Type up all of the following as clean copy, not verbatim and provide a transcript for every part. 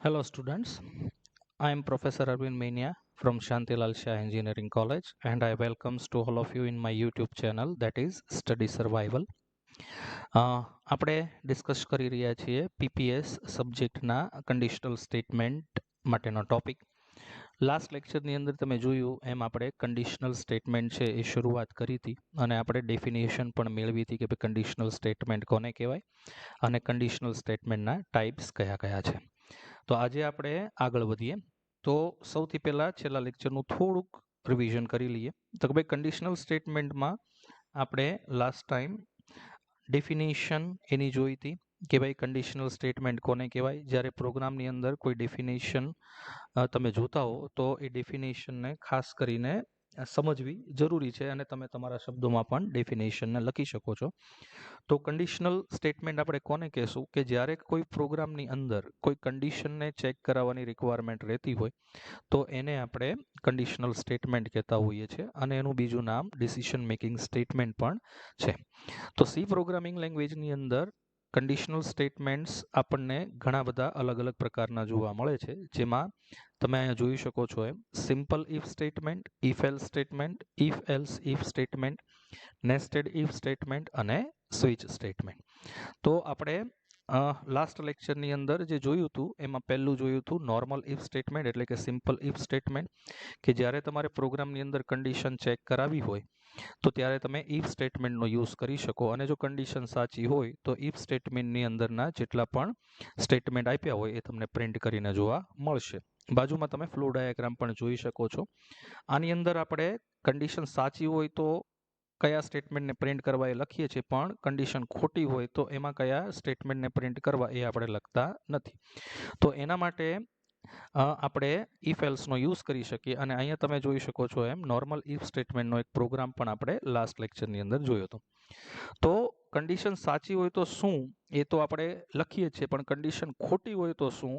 Hello students, I am Professor Arvind Mania from Shantilal Shah Engineering College and I welcomes to all of you in my YouTube channel that is Study Survival. આપણે discuss કરી રહ્યા છીએ PPS સબ્જેક્ટના conditional statement માટેનો topic. Last લેક્ચરની અંદર તમે જોયું એમ આપણે conditional statement છે એ શરૂઆત કરી હતી અને આપણે ડેફિનેશન પણ મેળવી હતી કે ભાઈ કન્ડિશનલ સ્ટેટમેન્ટ કોને કહેવાય અને કન્ડિશનલ સ્ટેટમેન્ટના ટાઈપ્સ કયા કયા છે. તો આજે આપણે આગળ વધીએ તો સૌથી પહેલા છેલ્લા લેક્ચરનું થોડુંક રિવિઝન કરી લઈએ. તો કે ભાઈ કન્ડિશનલ સ્ટેટમેન્ટમાં આપણે લાસ્ટ ટાઈમ ડેફિનેશન એની જોઈ હતી કે ભાઈ કન્ડિશનલ સ્ટેટમેન્ટ કોને કહેવાય. જ્યારે પ્રોગ્રામની અંદર કોઈ ડેફિનેશન તમે જોતા હો તો એ ડેફિનેશનને ખાસ કરીને સમજવી જરૂરી છે અને તમે તમારા શબ્દોમાં પણ ડેફિનેશનને લખી શકો છો. તો કન્ડિશનલ સ્ટેટમેન્ટ આપણે કોને કહેશું કે જ્યારે કોઈ પ્રોગ્રામની અંદર કોઈ કન્ડિશનને ચેક કરાવવાની રિક્વાયરમેન્ટ રહેતી હોય તો એને આપણે કન્ડિશનલ સ્ટેટમેન્ટ કહેતા હોઈએ છીએ અને એનું બીજું નામ ડિસિશન મેકિંગ સ્ટેટમેન્ટ પણ છે. તો સી પ્રોગ્રામિંગ લેંગ્વેજની અંદર કન્ડિશનલ સ્ટેટમેન્ટ્સ આપણને ઘણા બધા અલગ અલગ પ્રકારના જોવા મળે છે, જેમાં તમે અહીંયા જોઈ શકો છો એમ simple if statement, if else statement, if else if statement, nested if statement અને સ્વિચ સ્ટેટમેન્ટ. તો આપણે લાસ્ટ લેક્ચરની અંદર જે જોયું હતું એમાં પહેલું જોયું હતું નોર્મલ ઇફ સ્ટેટમેન્ટ એટલે કે સિમ્પલ ઇફ સ્ટેટમેન્ટ, કે જ્યારે તમારે પ્રોગ્રામની અંદર કન્ડિશન ચેક કરાવી હોય તો ત્યારે તમે ઇફ સ્ટેટમેન્ટનો યુઝ કરી શકો અને જો કન્ડિશન સાચી હોય તો ઇફ સ્ટેટમેન્ટની અંદરના જેટલા પણ સ્ટેટમેન્ટ આપ્યા હોય એ તમને પ્રિન્ટ કરીને જોવા મળશે. બાજુમાં તમે ફ્લો ડાયાગ્રામ પણ જોઈ શકો છો. આની અંદર આપણે કન્ડિશન સાચી હોય તો કયા સ્ટેટમેન્ટને પ્રિન્ટ કરવા એ લખીએ છીએ, પણ કન્ડિશન ખોટી હોય તો એમાં કયા સ્ટેટમેન્ટને પ્રિન્ટ કરવા એ આપણે લખતા નથી. તો એના માટે આપણે ઇફ એલ્સનો યુઝ કરી શકીએ અને અહીંયા તમે જોઈ શકો છો એમ નોર્મલ ઇફ સ્ટેટમેન્ટનો એક પ્રોગ્રામ પણ આપણે લાસ્ટ લેક્ચરની અંદર જોયો હતો. તો કન્ડિશન સાચી હોય તો શું એ તો આપણે લખીએ છીએ, પણ કન્ડિશન ખોટી હોય તો શું,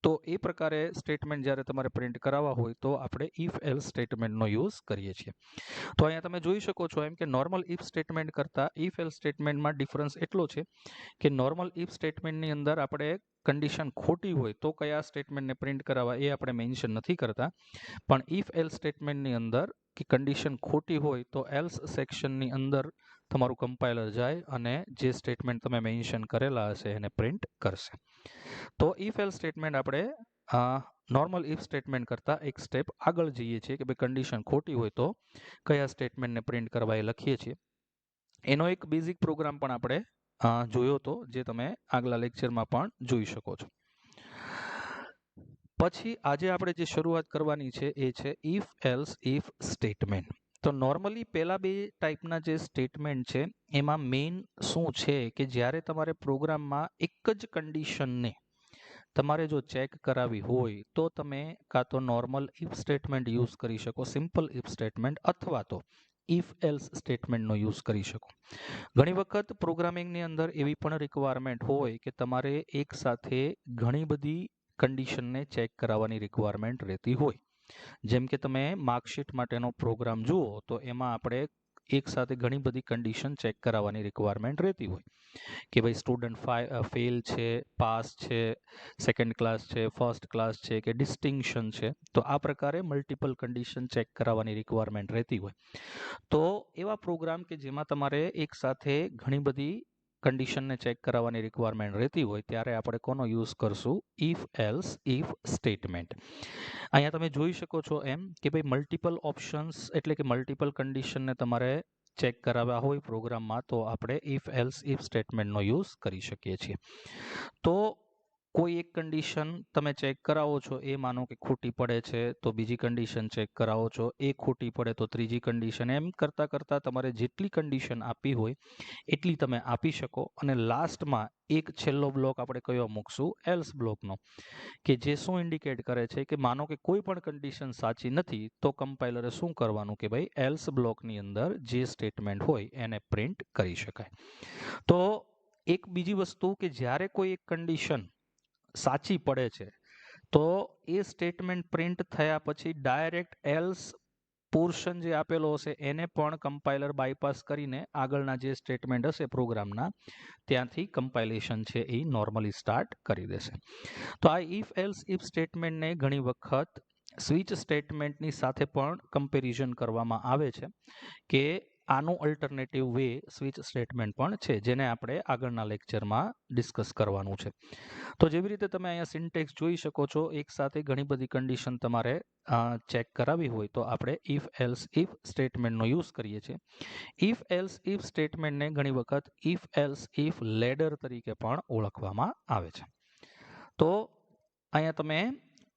તો એ પ્રકારે સ્ટેટમેન્ટ જ્યારે તમારે પ્રિન્ટ કરાવવા હોય તો આપણે ઇફ એલ્સ સ્ટેટમેન્ટનો યુઝ કરીએ છીએ. તો અહીંયા તમે જોઈ શકો છો એમ કે નોર્મલ ઇફ સ્ટેટમેન્ટ કરતાં ઇફ એલ્સ સ્ટેટમેન્ટમાં ડિફરન્સ એટલો છે કે નોર્મલ ઇફ સ્ટેટમેન્ટની અંદર આપણે કન્ડિશન ખોટી હોય તો કયા સ્ટેટમેન્ટને પ્રિન્ટ કરાવવા એ આપણે મેન્શન નથી કરતા, પણ ઇફ એલ્સ સ્ટેટમેન્ટની અંદર કે કન્ડિશન ખોટી હોય તો એલ્સ સેક્શનની અંદર તમારું કમ્પાઇલર જાય અને જે સ્ટેટમેન્ટ તમે મેન્શન કરેલા હશે એને પ્રિન્ટ કરશે. તો ઇફ એલ્સ સ્ટેટમેન્ટ આપણે નોર્મલ ઇફ સ્ટેટમેન્ટ કરતાં એક સ્ટેપ આગળ જઈએ છીએ કે ભાઈ કન્ડિશન ખોટી હોય તો કયા સ્ટેટમેન્ટને પ્રિન્ટ કરવા એ લખીએ છીએ. એનો એક બેઝિક પ્રોગ્રામ પણ આપણે જોયો તો જે તમે આગલા લેક્ચરમાં પણ જોઈ શકો છો. પછી આજે આપણે જે શરૂઆત કરવાની છે એ છે ઇફ એલ્સ ઇફ સ્ટેટમેન્ટ. તો નોર્મલી પહેલા બે ટાઈપના જે સ્ટેટમેન્ટ છે એમાં મેઇન શું છે કે જ્યારે તમારે પ્રોગ્રામમાં એક જ કન્ડિશનને તમારે જો ચેક કરાવી હોય તો તમે કાં તો નોર્મલ ઇફ સ્ટેટમેન્ટ યુઝ કરી શકો, સિમ્પલ ઇફ સ્ટેટમેન્ટ, અથવા તો ઇફ એલ્સ સ્ટેટમેન્ટનો યુઝ કરી શકો. ઘણી વખત પ્રોગ્રામિંગની અંદર એવી પણ રિક્વાયરમેન્ટ હોય કે તમારે એક સાથે ઘણી બધી કન્ડિશનને ચેક કરાવવાની રિક્વાયરમેન્ટ રહેતી હોય. જેમ કે તમે માર્કશીટ માટેનો પ્રોગ્રામ જુઓ તો એમાં આપણે એક સાથે ઘણી બધી કન્ડિશન ચેક કરાવવાની રિક્વાયરમેન્ટ રહેતી હોય કે ભાઈ સ્ટુડન્ટ ફેલ છે, પાસ છે, સેકન્ડ ક્લાસ છે, ફર્સ્ટ ક્લાસ છે કે ડિસ્ટિંક્શન છે. તો આ પ્રકારે મલ્ટિપલ કન્ડિશન ચેક કરાવવાની રિક્વાયરમેન્ટ રહેતી હોય. તો એવા પ્રોગ્રામ કે જેમાં તમારે એક સાથે ઘણી બધી કન્ડિશનને ચેક કરાવવાની રિક્વાયરમેન્ટ રહેતી હોય ત્યારે આપણે કોનો યુઝ કરશું? If else if statement. અહીંયા તમે જોઈ શકો છો એમ કે ભાઈ મલ્ટિપલ ઓપ્શન્સ એટલે કે મલ્ટિપલ કન્ડિશનને તમારે ચેક કરાવ્યા હોય પ્રોગ્રામમાં તો આપણે ઇફ એલ્સ ઇફ સ્ટેટમેન્ટનો યુઝ કરી શકીએ છીએ. તો કોઈ એક કન્ડિશન તમે ચેક કરાવો છો એ માનો કે ખોટી પડે છે તો બીજી કન્ડિશન ચેક કરાવો છો, એ ખોટી પડે તો ત્રીજી કન્ડિશન, એમ કરતાં કરતાં તમારે જેટલી કન્ડિશન આપી હોય એટલી તમે આપી શકો અને લાસ્ટમાં એક છેલ્લો બ્લોક આપણે કયો મૂકશું? એલ્સ બ્લોકનો, કે જે શું ઇન્ડિકેટ કરે છે કે માનો કે કોઈ પણ કન્ડિશન સાચી નથી તો કમ્પાઇલરે શું કરવાનું કે ભાઈ એલ્સ બ્લોકની અંદર જે સ્ટેટમેન્ટ હોય એને પ્રિન્ટ કરી શકાય. તો એક બીજી વસ્તુ કે જ્યારે કોઈ એક કન્ડિશન સાચી પડે છે તો એ સ્ટેટમેન્ટ પ્રિન્ટ થયા પછી ડાયરેક્ટ એલ્સ પોર્શન જે આપેલો હશે એને પણ કમ્પાઇલર બાયપાસ કરીને આગળના જે સ્ટેટમેન્ટ હશે પ્રોગ્રામના ત્યાંથી કમ્પાઇલેશન છે એ નોર્મલી સ્ટાર્ટ કરી દેશે. તો આ ઇફ એલ્સ ઇફ સ્ટેટમેન્ટને ઘણી વખત સ્વિચ સ્ટેટમેન્ટની સાથે પણ કમ્પેરિઝન કરવામાં આવે છે કે આનું અલ્ટરનેટિવ વે સ્વિચ સ્ટેટમેન્ટ પણ છે, જેને આપણે આગળના લેક્ચરમાં ડિસ્કસ કરવાનું છે. તો જેવી રીતે તમે અહીંયા સિન્ટેક્સ જોઈ શકો છો, એક સાથે ઘણી બધી કન્ડિશન તમારે ચેક કરાવી હોય તો આપણે ઇફ એલ્સ ઇફ સ્ટેટમેન્ટનો યુઝ કરીએ છીએ. ઇફ એલ્સ ઇફ સ્ટેટમેન્ટને ઘણી વખત ઇફ એલ્સ ઇફ લેડર તરીકે પણ ઓળખવામાં આવે છે. તો અહીંયા તમે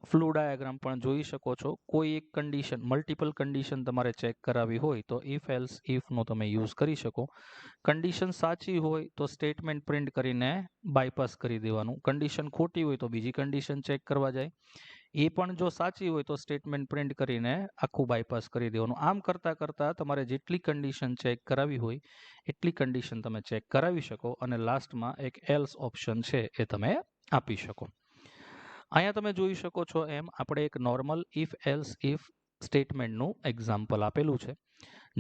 ફ્લો ડાયાગ્રામ પણ જોઈ શકો છો. કોઈ એક કન્ડિશન, મલ્ટિપલ કન્ડિશન તમારે ચેક કરાવી હોય તો ઇફ એલ્સ ઇફનો તમે યુઝ કરી શકો. કન્ડિશન સાચી હોય તો સ્ટેટમેન્ટ પ્રિન્ટ કરીને બાયપાસ કરી દેવાનું. કન્ડિશન ખોટી હોય તો બીજી કન્ડિશન ચેક કરવા જાય. એ પણ જો સાચી હોય તો સ્ટેટમેન્ટ પ્રિન્ટ કરીને આખું બાયપાસ કરી દેવાનું. આમ કરતાં કરતાં તમારે જેટલી કન્ડિશન ચેક કરાવી હોય એટલી કન્ડિશન તમે ચેક કરાવી શકો અને લાસ્ટમાં એક એલ્સ ઓપ્શન છે એ તમે આપી શકો. અહીંયા તમે જોઈ શકો છો એમ આપણે એક નોર્મલ ઇફ એલ્સ ઇફ સ્ટેટમેન્ટનું એક્ઝામ્પલ આપેલું છે,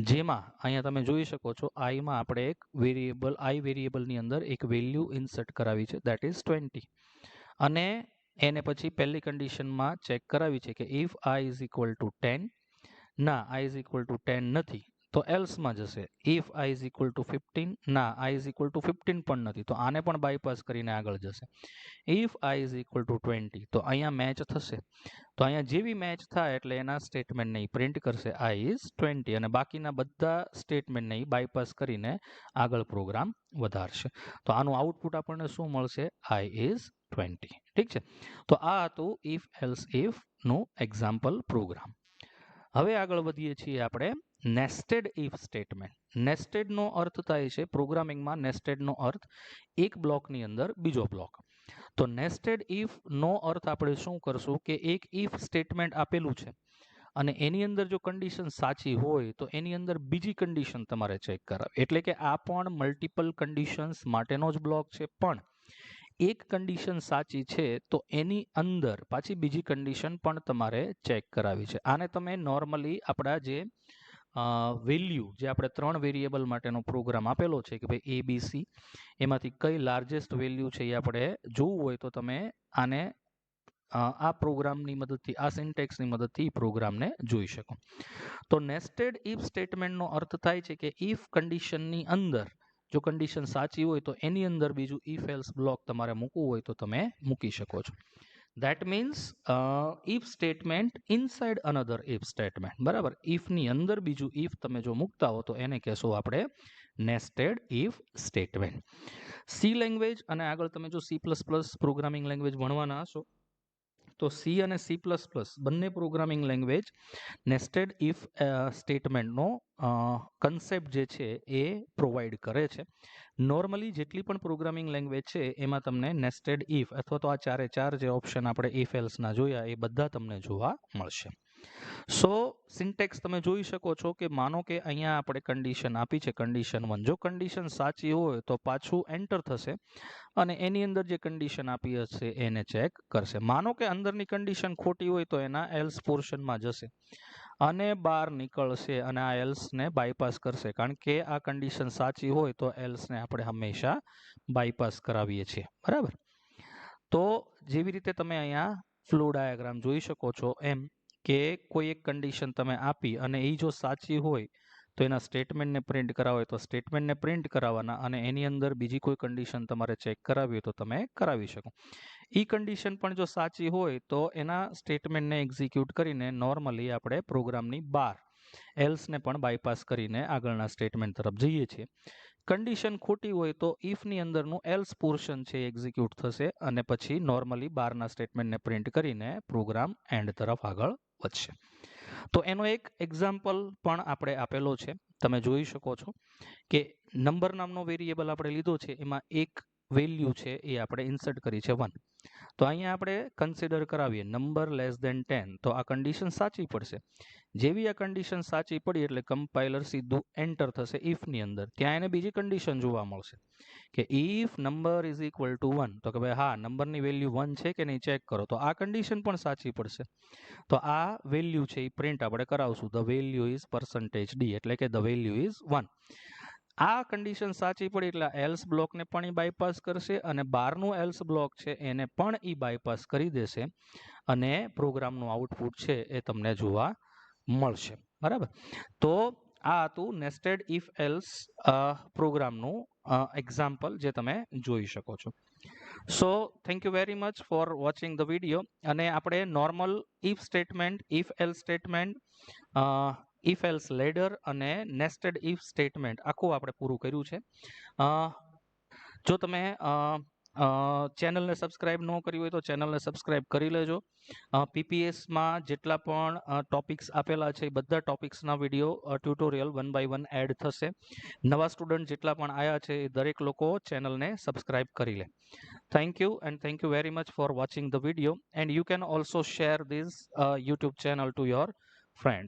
જેમાં અહીંયા તમે જોઈ શકો છો આઈમાં આપણે એક વેરિયેબલ આઈ વેરિયેબલની અંદર એક વેલ્યુ ઇન્સર્ટ કરાવી છે, દેટ ઇઝ 20, અને એને પછી પહેલી કન્ડિશનમાં ચેક કરાવી છે કે if I is equal to 10. ના, આઈ ઇઝ ઇક્વલ ટુ 10 નથી તો એલ્સમાં જશે. If I is equal to 15. ના, આઈ ઇઝ ઇક્વલ ટુ 15 પણ નથી તો આને પણ બાયપાસ કરીને આગળ જશે. If I is equal to 20 તો અહીંયા મેચ થશે. તો અહીંયા જેવી મેચ થાય એટલે એના સ્ટેટમેન્ટને પ્રિન્ટ કરશે આઈ ઇઝ 20 અને બાકીના બધા સ્ટેટમેન્ટને બાયપાસ કરીને આગળ પ્રોગ્રામ વધારશે. તો આનું આઉટપુટ આપણને શું મળશે? આઈ ઇઝ 20. ઠીક છે. તો આ હતું ઇફ એલ્સ ઇફ નું એક્ઝામ્પલ પ્રોગ્રામ. હવે આગળ વધીએ છીએ આપણે નેસ્ટેડ ઇફ સ્ટેટમેન્ટ. નેસ્ટેડનો અર્થ થાય છે પ્રોગ્રામિંગમાં, નેસ્ટેડનો અર્થ એક બ્લોકની અંદર બીજો બ્લોક. તો નેસ્ટેડ ઇફ નો અર્થ આપણે શું કરશું કે એક ઇફ સ્ટેટમેન્ટ આપેલું છે અને એની અંદર જો કન્ડિશન સાચી હોય તો એની અંદર બીજી કન્ડિશન તમારે ચેક કરાવી. એટલે કે આ પણ મલ્ટિપલ કન્ડિશન્સ માટેનો જ બ્લોક છે, પણ એક કન્ડિશન સાચી છે તો એની અંદર પાછી બીજી કન્ડિશન પણ તમારે ચેક કરાવી છે. આને તમે નોર્મલી આપણા જે વેલ્યુ જે આપણે 3 વેરિયેબલ માટેનો પ્રોગ્રામ આપેલો છે કે ભાઈ ABC, એમાંથી કઈ લાર્જેસ્ટ વેલ્યુ છે એ આપણે જોવું હોય તો તમે આને આ પ્રોગ્રામની મદદથી, આ સિન્ટેક્સની મદદથી પ્રોગ્રામને જોઈ શકો. તો નેસ્ટેડ ઇફ સ્ટેટમેન્ટનો અર્થ થાય છે કે ઇફ કન્ડિશનની અંદર જો કન્ડિશન સાચી હોય તો એની અંદર બીજું ઇફ એલ્સ બ્લોક તમારે મૂકવું હોય તો તમે મૂકી શકો છો. That means if statement inside another if statement. બરાબર, ઇફની અંદર બીજું ઇફ તમે જો મૂકતા હો તો એને કહેશું આપણે nested if statement. C language અને આગળ તમે જો C++ પ્રોગ્રામિંગ લેંગ્વેજ ભણવાના હશો તો સી અને C++ બંને પ્રોગ્રામિંગ લેંગ્વેજ નેસ્ટેડ ઇફ સ્ટેટમેન્ટનો કન્સેપ્ટ જે છે એ પ્રોવાઈડ કરે છે. નોર્મલી જેટલી પણ પ્રોગ્રામિંગ લેંગ્વેજ છે એમાં તમને નેસ્ટેડ ઇફ અથવા તો આ ચારે ચાર જે ઓપ્શન આપણે ઇફ એલ્સના જોયા એ બધા તમને જોવા મળશે. સો સિન્ટેક્સ તમે જોઈ શકો છો કે માનો કે અહીંયા આપણે કન્ડિશન આપી છે કન્ડિશન 1. જો કન્ડિશન સાચી હોય તો પાછું એન્ટર થશે અને એની અંદર જે કન્ડિશન આપી હશે એને ચેક કરશે. માનો કે અંદરની કન્ડિશન ખોટી હોય તો એના એલ્સ પોર્શનમાં જશે અને બહાર નીકળશે અને આ એલ્સને બાયપાસ કરશે, કારણ કે આ કન્ડિશન સાચી હોય તો એલ્સને આપણે હંમેશા બાયપાસ કરાવીએ છીએ. બરાબર. તો જેવી રીતે તમે અહીંયા ફ્લો ડાયાગ્રામ જોઈ શકો છો એમ કે કોઈ એક કન્ડિશન તમે આપી અને એ જો સાચી હોય તો એના સ્ટેટમેન્ટને પ્રિન્ટ કરાવો હોય તો સ્ટેટમેન્ટને પ્રિન્ટ કરાવવાના અને એની અંદર બીજી કોઈ કન્ડિશન તમારે ચેક કરાવી હોય તો તમે કરાવી શકો. એ કન્ડિશન પણ જો સાચી હોય તો એના સ્ટેટમેન્ટને એક્ઝિક્યુટ કરીને નોર્મલી આપણે પ્રોગ્રામની બહાર એલ્સને પણ બાયપાસ કરીને આગળના સ્ટેટમેન્ટ તરફ જઈએ છીએ. કન્ડિશન ખોટી હોય તો ઇફની અંદરનું એલ્સ પોર્શન છે એક્ઝિક્યુટ થશે અને પછી નોર્મલી બહારના સ્ટેટમેન્ટને પ્રિન્ટ કરીને પ્રોગ્રામ એન્ડ તરફ આગળ વધશે. તો એનો એક એક્ઝામ્પલ પણ આપણે આપેલો છે, તમે જોઈ શકો છો કે નંબર નામનો વેરિયેબલ આપણે લીધો છે, એમાં એક વેલ્યુ છે એ આપણે ઇન્સર્ટ કરી છે 1. તો અહીંયા આપણે કન્સિડર કરાવીએ નંબર લેસ ધેન 10, તો આ કન્ડિશન સાચી પડશે. જેવી આ કન્ડિશન સાચી પડી એટલે કમ્પાઇલર સીધું એન્ટર થશે ઇફ ની અંદર. ત્યાં એને બીજી કન્ડિશન જોવા મળશે કે if number is equal to 1, તો કે ભાઈ હા નંબરની વેલ્યુ 1 છે કે નહીં ચેક કરો. તો આ કન્ડિશન પણ સાચી પડશે. તો આ વેલ્યુ છે એ પ્રિન્ટ આપણે કરાવશું, ધ વેલ્યુ ઇઝ %d, એટલે કે ધ વેલ્યુ ઇઝ 1. આ કન્ડિશન સાચી પડી એટલે એલ્સ બ્લોકને પણ ઈ બાયપાસ કરશે અને બહારનું એલ્સ બ્લોક છે એને પણ ઈ બાયપાસ કરી દેશે અને પ્રોગ્રામનું આઉટપુટ છે એ તમને જોવા મળશે. બરાબર. તો આ હતું નેસ્ટેડ ઇફ એલ્સ પ્રોગ્રામનું એક્ઝામ્પલ જે તમે જોઈ શકો છો. So thank you very much for watching the video. અને આપણે normal if statement, if else statement, if else ladder અને નેસ્ટેડ ઇફ સ્ટેટમેન્ટ આખું આપણે પૂરું કર્યું છે. જો તમે ચેનલને સબસ્ક્રાઇબ ન કરી હોય તો ચેનલને સબસ્ક્રાઇબ કરી લેજો. પીપીએસમાં જેટલા પણ ટોપિક્સ આપેલા છે એ બધા ટોપિક્સના વિડીયો ટ્યુટોરિયલ 1 by 1 એડ થશે. નવા સ્ટુડન્ટ જેટલા પણ આવ્યા છે એ દરેક લોકો ચેનલને સબસ્ક્રાઇબ કરી લે. Thank you, and thank you very much for watching the video, and you can also share this YouTube channel to your friends.